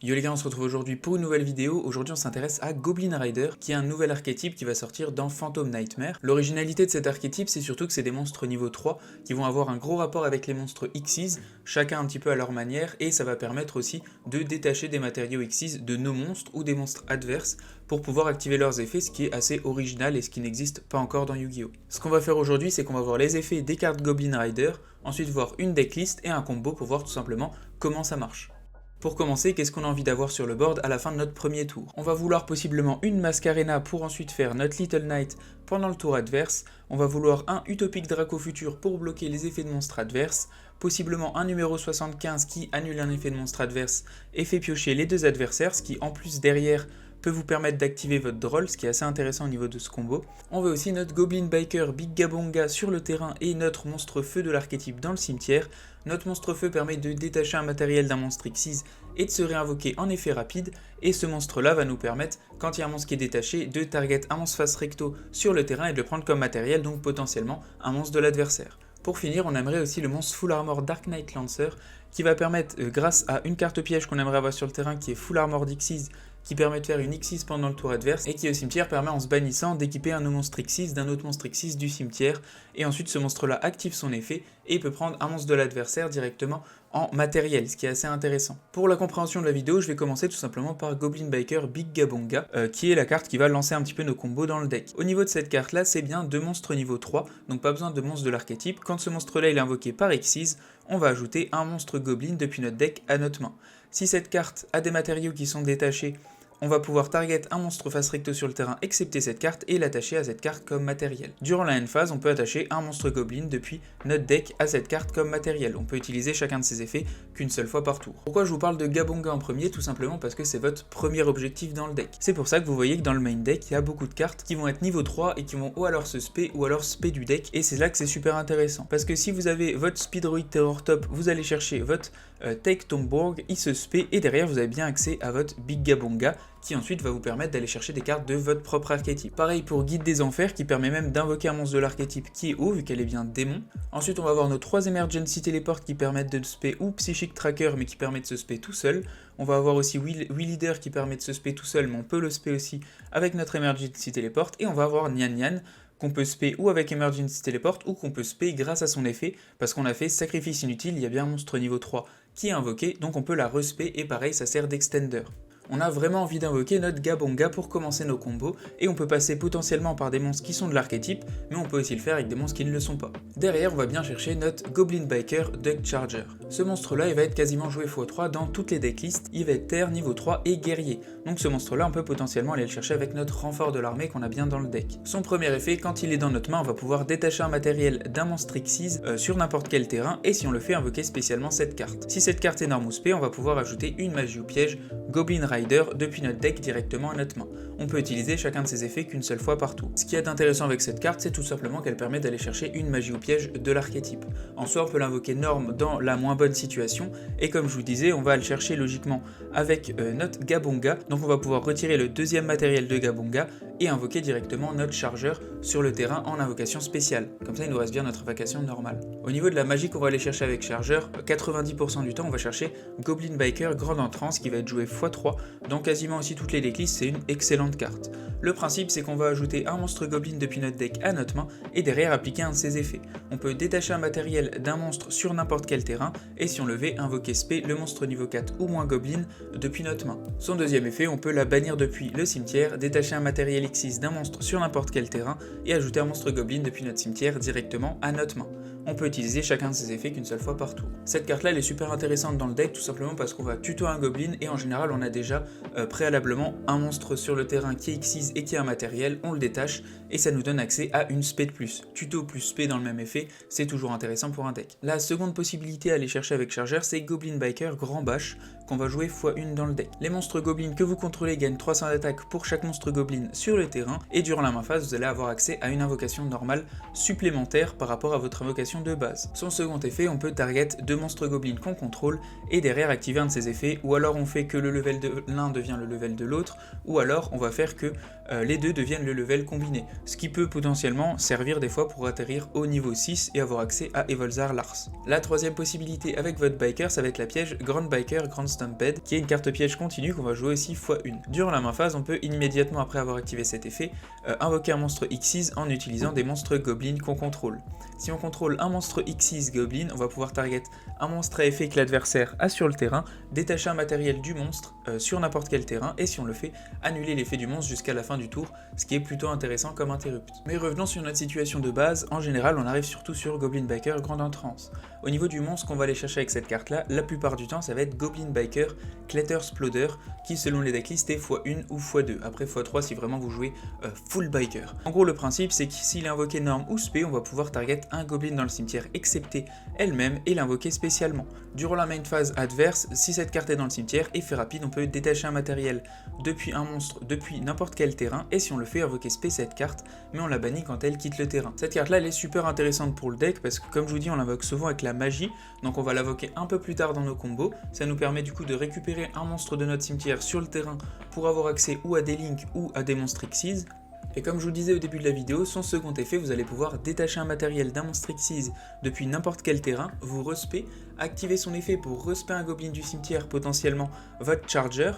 Yo les gars, on se retrouve aujourd'hui pour une nouvelle vidéo. Aujourd'hui on s'intéresse à Goblin Rider, qui est un nouvel archétype qui va sortir dans Phantom Nightmare. L'originalité de cet archétype, c'est surtout que c'est des monstres niveau 3 qui vont avoir un gros rapport avec les monstres Xyz, chacun un petit peu à leur manière, et ça va permettre aussi de détacher des matériaux Xyz de nos monstres ou des monstres adverses pour pouvoir activer leurs effets, ce qui est assez original et ce qui n'existe pas encore dans Yu-Gi-Oh! Ce qu'on va faire aujourd'hui, c'est qu'on va voir les effets des cartes Goblin Rider, ensuite voir une decklist et un combo pour voir tout simplement comment ça marche. Pour commencer, qu'est-ce qu'on a envie d'avoir sur le board à la fin de notre premier tour? On va vouloir possiblement une Masquerena pour ensuite faire notre Little Knight pendant le tour adverse. On va vouloir un Utopic Draco Futur pour bloquer les effets de monstres adverses. Possiblement un numéro 75 qui annule un effet de monstre adverse et fait piocher les deux adversaires, ce qui en plus derrière peut vous permettre d'activer votre Droll, ce qui est assez intéressant au niveau de ce combo. On veut aussi notre Goblin Biker Big Gabonga sur le terrain et notre monstre feu de l'archétype dans le cimetière. Notre monstre feu permet de détacher un matériel d'un monstre Xyz et de se réinvoquer en effet rapide, et ce monstre là va nous permettre, quand il y a un monstre qui est détaché, de target un monstre face recto sur le terrain et de le prendre comme matériel, donc potentiellement un monstre de l'adversaire. Pour finir, on aimerait aussi le monstre Full Armor Dark Knight Lancer, qui va permettre, grâce à une carte piège qu'on aimerait avoir sur le terrain qui est Full Armor d'Xyz, qui permet de faire une Xyz pendant le tour adverse, et qui au cimetière permet en se bannissant d'équiper un monstre Xyz d'un autre monstre Xyz du cimetière, et ensuite ce monstre là active son effet, et il peut prendre un monstre de l'adversaire directement en matériel, ce qui est assez intéressant. Pour la compréhension de la vidéo, je vais commencer tout simplement par Goblin Biker Big Gabonga, qui est la carte qui va lancer un petit peu nos combos dans le deck. Au niveau de cette carte là, c'est bien deux monstres niveau 3, donc pas besoin de monstres de l'archétype. Quand ce monstre là il est invoqué par Xyz, on va ajouter un monstre Goblin depuis notre deck à notre main. Si cette carte a des matériaux qui sont détachés, on va pouvoir target un monstre face recto sur le terrain, excepté cette carte, et l'attacher à cette carte comme matériel. Durant la end phase, on peut attacher un monstre Goblin depuis notre deck à cette carte comme matériel. On peut utiliser chacun de ces effets qu'une seule fois par tour. Pourquoi je vous parle de Gabonga en premier? Tout simplement parce que c'est votre premier objectif dans le deck. C'est pour ça que vous voyez que dans le main deck, il y a beaucoup de cartes qui vont être niveau 3 et qui vont ou alors se spé ou alors spé du deck, et c'est là que c'est super intéressant. Parce que si vous avez votre Speedroid Terror Top, vous allez chercher votre Take Tomborg, il se spé, et derrière vous avez bien accès à votre Big Gabonga, qui ensuite va vous permettre d'aller chercher des cartes de votre propre archétype. Pareil pour Guide des Enfers, qui permet même d'invoquer un monstre de l'archétype qui est haut, vu qu'elle est bien démon. Ensuite on va avoir nos 3 Emergency Teleport qui permettent de spé, ou Psychic Tracker mais qui permet de se spé tout seul. On va avoir aussi Will Leader qui permet de se spé tout seul, mais on peut le spé aussi avec notre Emergency Teleport. Et on va avoir Nyan Nyan, qu'on peut spé ou avec Emergency Teleport, ou qu'on peut spé grâce à son effet, parce qu'on a fait Sacrifice Inutile, il y a bien un monstre niveau 3 qui est invoqué, donc on peut la respé, et pareil ça sert d'extender. On a vraiment envie d'invoquer notre Gabonga pour commencer nos combos, et on peut passer potentiellement par des monstres qui sont de l'archétype, mais on peut aussi le faire avec des monstres qui ne le sont pas. Derrière, on va bien chercher notre Goblin Biker Duck Charger. Ce monstre-là, il va être quasiment joué x3 dans toutes les decklists, il va être terre, niveau 3 et guerrier. Donc ce monstre-là, on peut potentiellement aller le chercher avec notre renfort de l'armée qu'on a bien dans le deck. Son premier effet, quand il est dans notre main, on va pouvoir détacher un matériel d'un monstre Xyz sur n'importe quel terrain, et si on le fait, invoquer spécialement cette carte. Si cette carte est norme ou spé, on va pouvoir ajouter une magie ou piège Goblin Rider depuis notre deck directement à notre main. On peut utiliser chacun de ces effets qu'une seule fois par tour. Ce qui est intéressant avec cette carte, c'est tout simplement qu'elle permet d'aller chercher une magie ou piège de l'archétype. En soi, on peut l'invoquer norme dans la moins bonne situation, et comme je vous disais, on va le chercher logiquement avec notre Gabonga, donc on va pouvoir retirer le deuxième matériel de Gabonga et invoquer directement notre chargeur sur le terrain en invocation spéciale. Comme ça, il nous reste bien notre invocation normale. Au niveau de la magie qu'on va aller chercher avec chargeur, 90% du temps, on va chercher Goblin Biker Grande Entrance qui va être joué x3 dans quasiment aussi toutes les decklists, c'est une excellente carte. Le principe, c'est qu'on va ajouter un monstre Goblin depuis notre deck à notre main et derrière appliquer un de ses effets. On peut détacher un matériel d'un monstre sur n'importe quel terrain, et si on le veut, invoquer spé le monstre niveau 4 ou moins Goblin depuis notre main. Son deuxième effet, on peut la bannir depuis le cimetière, détacher un matériel Xyz d'un monstre sur n'importe quel terrain et ajouter un monstre Goblin depuis notre cimetière directement à notre main. On peut utiliser chacun de ces effets qu'une seule fois par tour. Cette carte là elle est super intéressante dans le deck, tout simplement parce qu'on va tuto un Goblin, et en général on a déjà préalablement un monstre sur le terrain qui est Xyz et qui a un matériel, on le détache et ça nous donne accès à une spé de plus. Tuto plus spé dans le même effet, c'est toujours intéressant pour un deck. La seconde possibilité à aller chercher avec chargeur, c'est Goblin Biker Grand Bash, qu'on va jouer x1 dans le deck. Les monstres Goblins que vous contrôlez gagnent 300 d'attaque pour chaque monstre Goblin sur le terrain, et durant la main phase vous allez avoir accès à une invocation normale supplémentaire par rapport à votre invocation de base. Son second effet, on peut target deux monstres Goblins qu'on contrôle et derrière activer un de ses effets, ou alors on fait que le level de l'un devient le level de l'autre, ou alors on va faire que les deux deviennent le level combiné, ce qui peut potentiellement servir des fois pour atterrir au niveau 6 et avoir accès à Evolzar Lars. La troisième possibilité avec votre biker, ça va être la piège Grand Biker Grand Stomped, qui est une carte piège continue qu'on va jouer aussi x1. Durant la main phase, on peut immédiatement après avoir activé cet effet, invoquer un monstre Xyz en utilisant des monstres Goblin qu'on contrôle. Si on contrôle un monstre Xyz Goblin, on va pouvoir target un monstre à effet que l'adversaire a sur le terrain, détacher un matériel du monstre sur n'importe quel terrain, et si on le fait, annuler l'effet du monstre jusqu'à la fin du tour, ce qui est plutôt intéressant comme interrupt. Mais revenons sur notre situation de base, en général on arrive surtout sur Goblin Biker Grande Entrance. Au niveau du monstre qu'on va aller chercher avec cette carte là, la plupart du temps ça va être Goblin Biker Clatter Sploder, qui selon les decklists est x1 ou x2, après x3 si vraiment vous jouez full biker. En gros le principe c'est que s'il est invoqué norme ou spé, on va pouvoir target un Goblin dans le cimetière excepté elle-même et l'invoquer spécialement. Durant la main phase adverse, si cette carte est dans le cimetière, effet rapide, on peut détacher un matériel depuis un monstre, depuis n'importe quel terrain, et si on le fait, invoquer spé cette carte, mais on la bannit quand elle quitte le terrain. Cette carte là elle est super intéressante pour le deck parce que comme je vous dis on l'invoque souvent avec la magie, donc on va l'invoquer un peu plus tard dans nos combos, ça nous permet du coup de récupérer un monstre de notre cimetière sur le terrain pour avoir accès ou à des links ou à des monstres Xyz. Et comme je vous disais au début de la vidéo, son second effet, vous allez pouvoir détacher un matériel d'un monstre Xyz depuis n'importe quel terrain, vous respect, activer son effet pour respect un Goblin du cimetière, potentiellement votre Charger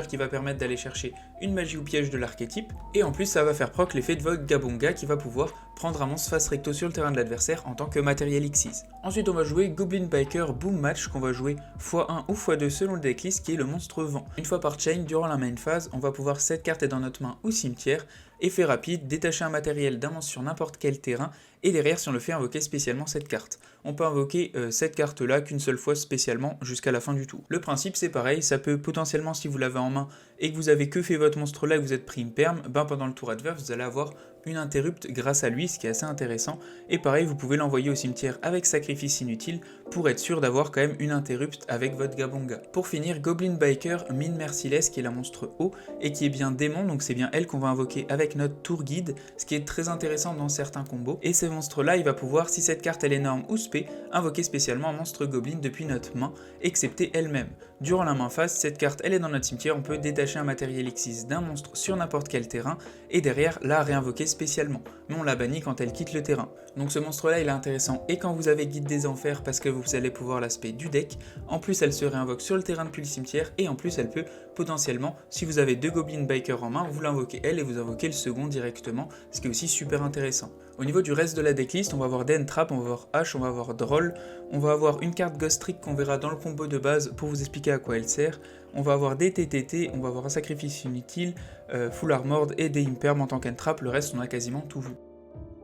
qui va permettre d'aller chercher une magie ou piège de l'archétype, et en plus ça va faire proc l'effet de votre Gabonga qui va pouvoir prendre un monstre face recto sur le terrain de l'adversaire en tant que matériel Xyz. Ensuite on va jouer Goblin Biker Boom Match qu'on va jouer x1 ou x2 selon le decklist qui est le monstre vent. Une fois par chain, durant la main phase, on va pouvoir cette carte est dans notre main ou cimetière, effet rapide, détacher un matériel d'un monstre sur n'importe quel terrain, et derrière si on le fait invoquer spécialement cette carte. On peut invoquer cette carte là qu'une seule fois spécialement jusqu'à la fin du tour. Le principe c'est pareil, ça peut potentiellement si vous l'avez en main et que vous avez que fait votre monstre là et que vous êtes pris une perm, ben pendant le tour adverse vous allez avoir une interrupt grâce à lui, ce qui est assez intéressant, et pareil vous pouvez l'envoyer au cimetière avec sacrifice inutile pour être sûr d'avoir quand même une interrupt avec votre Gabonga. Pour finir, Goblin Biker Min Merciless qui est la monstre haut et qui est bien démon, donc c'est bien elle qu'on va invoquer avec notre tour guide, ce qui est très intéressant dans certains combos, et ce monstre là il va pouvoir, si cette carte elle est norme ou spé, invoquer spécialement un monstre Goblin depuis notre main, excepté elle-même. Durant la main phase, cette carte elle est dans notre cimetière, on peut détacher un matériel Xyz d'un monstre sur n'importe quel terrain, et derrière la réinvoquer spécialement, mais on la bannit quand elle quitte le terrain. Donc ce monstre là il est intéressant et quand vous avez Guide des Enfers parce que vous allez pouvoir l'aspect du deck, en plus elle se réinvoque sur le terrain depuis le cimetière et en plus elle peut potentiellement, si vous avez deux Goblin Biker en main, vous l'invoquez elle et vous invoquez le second directement, ce qui est aussi super intéressant. Au niveau du reste de la decklist, on va avoir Den Trap, on va avoir H, on va avoir Droll, on va avoir une carte Ghost Trick qu'on verra dans le combo de base pour vous expliquer à quoi elle sert, on va avoir des TTT, on va avoir un sacrifice inutile, Full Armored et des Imperm en tant qu'entrap, le reste on a quasiment tout vu.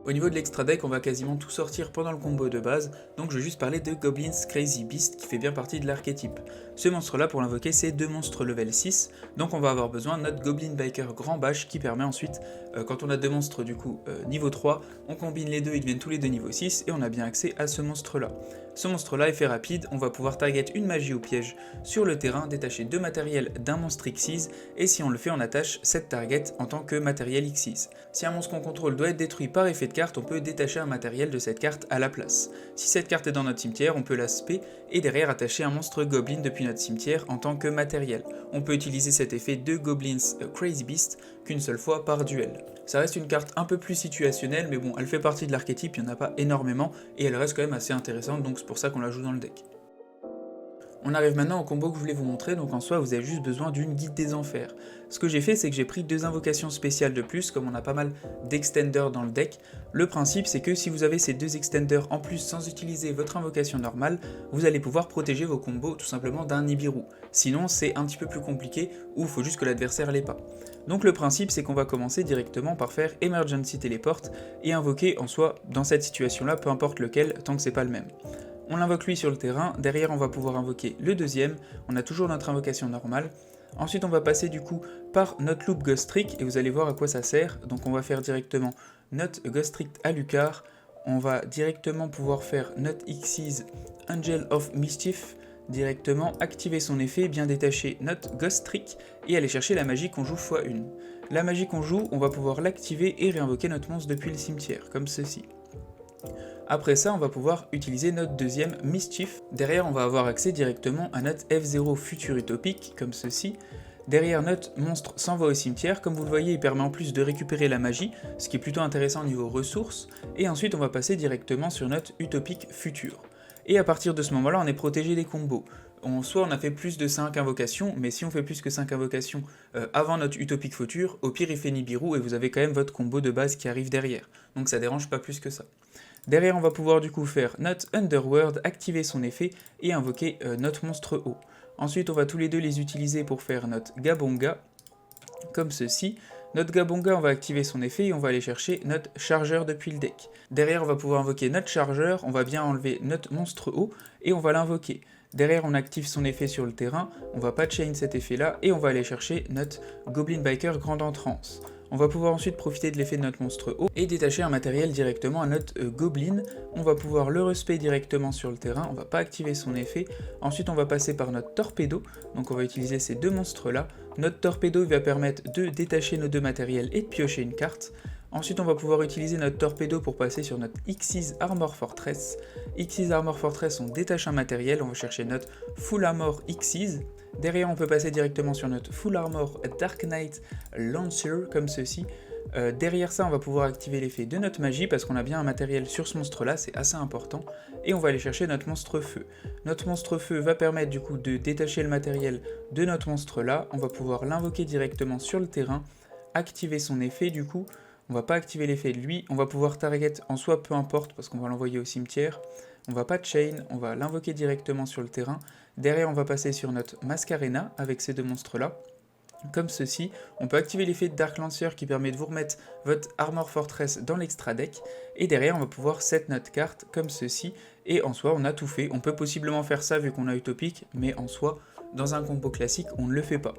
Au niveau de l'extra deck, on va quasiment tout sortir pendant le combo de base, donc je vais juste parler de Goblin's Crazy Beast qui fait bien partie de l'archétype. Ce monstre là pour l'invoquer c'est deux monstres level 6, donc on va avoir besoin de notre Goblin Biker Grand Bash qui permet ensuite, quand on a deux monstres du coup niveau 3, on combine les deux, ils deviennent tous les deux niveau 6 et on a bien accès à ce monstre là. Ce monstre là, effet rapide, on va pouvoir target une magie ou piège sur le terrain, détacher deux matériels d'un monstre Xyz, et si on le fait on attache cette target en tant que matériel Xyz. Si un monstre qu'on contrôle doit être détruit par effet de carte, on peut détacher un matériel de cette carte à la place. Si cette carte est dans notre cimetière, on peut la spé et derrière attacher un monstre Goblin depuis notre cimetière en tant que matériel. On peut utiliser cet effet de Goblin's Crazy Beast qu'une seule fois par duel. Ça reste une carte un peu plus situationnelle, mais bon, elle fait partie de l'archétype, il n'y en a pas énormément, et elle reste quand même assez intéressante, donc c'est pour ça qu'on la joue dans le deck. On arrive maintenant au combo que je voulais vous montrer, donc en soi vous avez juste besoin d'une Guide des Enfers. Ce que j'ai fait c'est que j'ai pris deux invocations spéciales de plus, comme on a pas mal d'extenders dans le deck. Le principe c'est que si vous avez ces deux extenders en plus sans utiliser votre invocation normale, vous allez pouvoir protéger vos combos tout simplement d'un Nibiru. Sinon c'est un petit peu plus compliqué, ou il faut juste que l'adversaire l'ait pas. Donc le principe c'est qu'on va commencer directement par faire Emergency Teleport et invoquer en soi dans cette situation là, peu importe lequel, tant que c'est pas le même. On l'invoque lui sur le terrain, derrière on va pouvoir invoquer le deuxième, on a toujours notre invocation normale. Ensuite on va passer du coup par notre loop Ghost Trick et vous allez voir à quoi ça sert. Donc on va faire directement notre Ghost Trick à Lucar, on va directement pouvoir faire notre Xyz Angel of Mischief, directement activer son effet, bien détacher notre Ghost Trick et aller chercher la magie qu'on joue x1. La magie qu'on joue, on va pouvoir l'activer et réinvoquer notre monstre depuis le cimetière, comme ceci. Après ça, on va pouvoir utiliser notre deuxième Mischief. Derrière, on va avoir accès directement à notre F0 futur utopique, comme ceci. Derrière, notre monstre s'en va au cimetière. Comme vous le voyez, il permet en plus de récupérer la magie, ce qui est plutôt intéressant au niveau ressources. Et ensuite, on va passer directement sur notre utopique futur. Et à partir de ce moment-là, on est protégé des combos. soit on a fait plus de 5 invocations, mais si on fait plus que 5 invocations avant notre Utopic Future, au pire il fait Nibiru et vous avez quand même votre combo de base qui arrive derrière. Donc ça dérange pas plus que ça. Derrière, on va pouvoir du coup faire notre Underworld, activer son effet et invoquer notre monstre haut. Ensuite, on va tous les deux les utiliser pour faire notre Gabonga, comme ceci. Notre Gabonga, on va activer son effet et on va aller chercher notre chargeur depuis le deck. Derrière, on va pouvoir invoquer notre chargeur, on va bien enlever notre monstre haut et on va l'invoquer. Derrière, on active son effet sur le terrain, on va pas chain cet effet-là et on va aller chercher notre Goblin Biker Grande Entrance. On va pouvoir ensuite profiter de l'effet de notre monstre haut et détacher un matériel directement à notre Goblin. On va pouvoir le respect directement sur le terrain, on va pas activer son effet. Ensuite on va passer par notre Torpedo, donc on va utiliser ces deux monstres là. Notre Torpedo va permettre de détacher nos deux matériels et de piocher une carte. Ensuite on va pouvoir utiliser notre Torpedo pour passer sur notre Xyz Armor Fortress. Xyz Armor Fortress, on détache un matériel, on va chercher notre Full Armor Xyz. Derrière, on peut passer directement sur notre Full Armor Dark Knight Lancer, comme ceci. Derrière ça, on va pouvoir activer l'effet de notre magie, parce qu'on a bien un matériel sur ce monstre-là, c'est assez important. Et on va aller chercher notre monstre feu. Notre monstre feu va permettre du coup de détacher le matériel de notre monstre-là. On va pouvoir l'invoquer directement sur le terrain, activer son effet du coup. On va pas activer l'effet de lui, on va pouvoir target en soi, peu importe, parce qu'on va l'envoyer au cimetière. On va pas chain, on va l'invoquer directement sur le terrain. Derrière, on va passer sur notre Mascarena avec ces deux monstres-là. Comme ceci, on peut activer l'effet de Dark Lancer qui permet de vous remettre votre Armor Fortress dans l'extra deck. Et derrière, on va pouvoir set notre carte comme ceci. Et en soi, on a tout fait. On peut possiblement faire ça vu qu'on a Utopic, mais en soi, dans un combo classique, on ne le fait pas.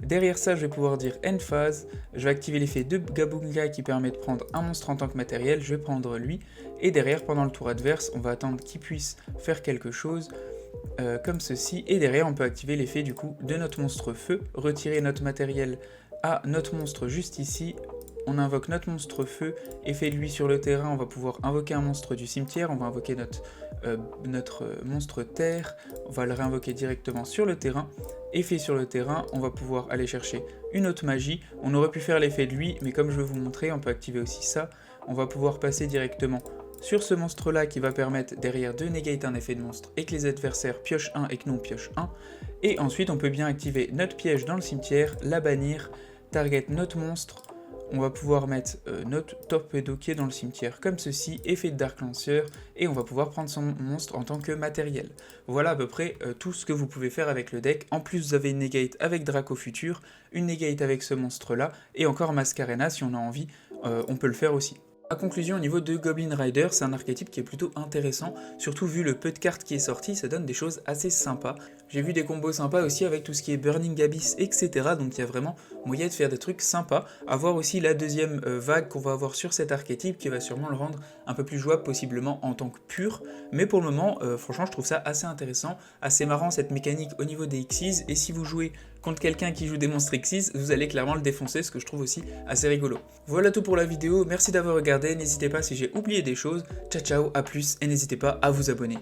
Derrière ça, je vais pouvoir dire End Phase, je vais activer l'effet de Gabunga qui permet de prendre un monstre en tant que matériel, je vais prendre lui, et derrière, pendant le tour adverse, on va attendre qu'il puisse faire quelque chose, comme ceci, et derrière, on peut activer l'effet du coup de notre monstre feu, retirer notre matériel à notre monstre juste ici, on invoque notre monstre feu, effet de lui sur le terrain, on va pouvoir invoquer un monstre du cimetière, on va invoquer notre monstre terre, on va le réinvoquer directement sur le terrain, effet sur le terrain, on va pouvoir aller chercher une autre magie, on aurait pu faire l'effet de lui, mais comme je vais vous montrer, on peut activer aussi ça, on va pouvoir passer directement sur ce monstre là qui va permettre derrière de negate un effet de monstre et que les adversaires piochent 1 et que nous on pioche 1, et ensuite on peut bien activer notre piège dans le cimetière, la bannir, target notre monstre. On va pouvoir mettre notre Torpedo qui est dans le cimetière comme ceci, effet de Dark Lancer, et on va pouvoir prendre son monstre en tant que matériel. Voilà à peu près tout ce que vous pouvez faire avec le deck. En plus vous avez une negate avec Draco Futur, une negate avec ce monstre là, et encore Mascarena si on a envie, on peut le faire aussi. A conclusion, au niveau de Goblin Rider, c'est un archétype qui est plutôt intéressant, surtout vu le peu de cartes qui est sorti, ça donne des choses assez sympas. J'ai vu des combos sympas aussi avec tout ce qui est Burning Abyss, etc. Donc il y a vraiment moyen de faire des trucs sympas. À voir aussi la deuxième vague qu'on va avoir sur cet archétype qui va sûrement le rendre un peu plus jouable possiblement en tant que pur. Mais pour le moment, franchement, je trouve ça assez intéressant, assez marrant cette mécanique au niveau des Xyz. Et si vous jouez contre quelqu'un qui joue des monstres Xyz, vous allez clairement le défoncer, ce que je trouve aussi assez rigolo. Voilà tout pour la vidéo, merci d'avoir regardé, n'hésitez pas si j'ai oublié des choses, ciao ciao, à plus et n'hésitez pas à vous abonner.